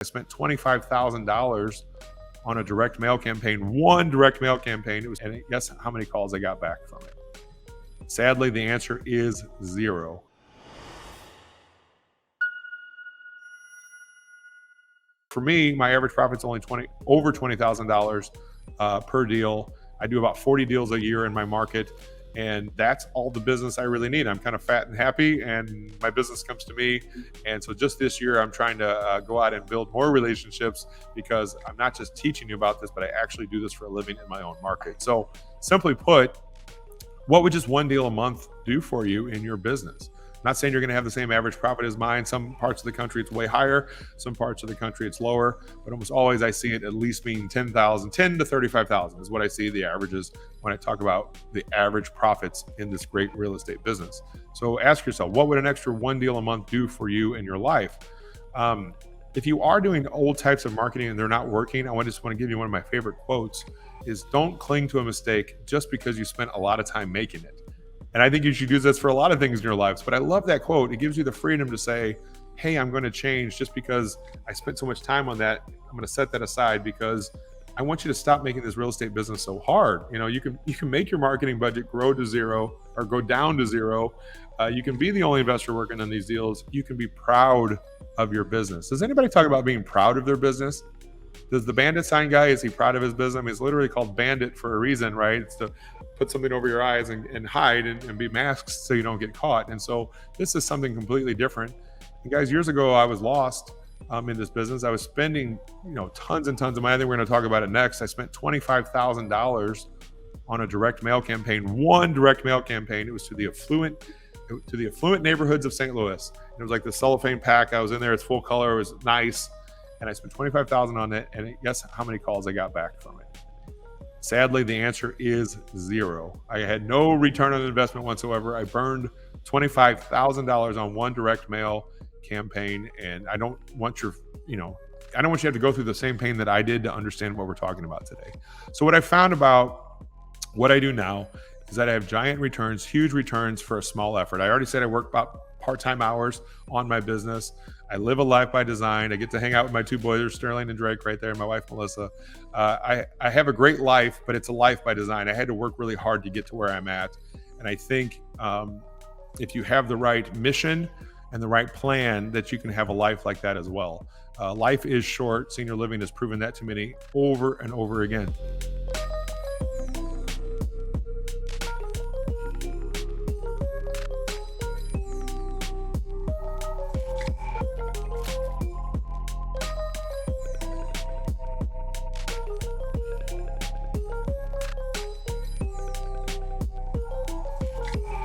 I spent $25,000 on a direct mail campaign, one direct mail campaign. And guess how many calls I got back from it? Sadly, the answer is 0. For me, my average profit's only over $20,000 per deal. I do about 40 deals a year in my market, and that's all the business I really need. I'm kind of fat and happy, and my business comes to me. And so just this year, I'm trying to go out and build more relationships, because I'm not just teaching you about this, but I actually do this for a living in my own market. So simply put, what would just one deal a month do for you in your business? I'm not saying you're going to have the same average profit as mine. Some parts of the country it's way higher. Some parts of the country it's lower. But almost always I see it at least being 10,000, 10 to 35,000 is what I see the averages when I talk about the average profits in this great real estate business. So ask yourself, what would an extra one deal a month do for you in your life? If you are doing old types of marketing and they're not working, I just want to give you one of my favorite quotes is, don't cling to a mistake just because you spent a lot of time making it. And I think you should use this for a lot of things in your lives. But I love that quote. It gives you the freedom to say, hey, I'm going to change just because I spent so much time on that. I'm going to set that aside because I want you to stop making this real estate business so hard. You know, you can make your marketing budget grow to 0 or go down to 0. You can be the only investor working on these deals. You can be proud of your business. Does anybody talk about being proud of their business? Does the bandit sign guy, is he proud of his business? I mean, it's literally called bandit for a reason, right? It's to put something over your eyes and hide and be masked so you don't get caught. And so this is something completely different. And guys, years ago, I was lost in this business. I was spending, tons and tons of money. I think we're going to talk about it next. I spent $25,000 on a direct mail campaign, one direct mail campaign. It was to the affluent neighborhoods of St. Louis. It was like the cellophane pack. I was in there. It's full color. It was nice. And I spent $25,000 on it. And guess how many calls I got back from it? Sadly, the answer is 0. I had no return on investment whatsoever. I burned $25,000 on one direct mail campaign. And I don't want you to have to go through the same pain that I did to understand what we're talking about today. So what I found about what I do now is that I have giant returns, huge returns for a small effort. I already said I work about part-time hours on my business. I live a life by design. I get to hang out with my two boys, Sterling and Drake, right there, and my wife, Melissa. I have a great life, but it's a life by design. I had to work really hard to get to where I'm at. And I think if you have the right mission and the right plan, that you can have a life like that as well. Life is short. Senior living has proven that to me over and over again.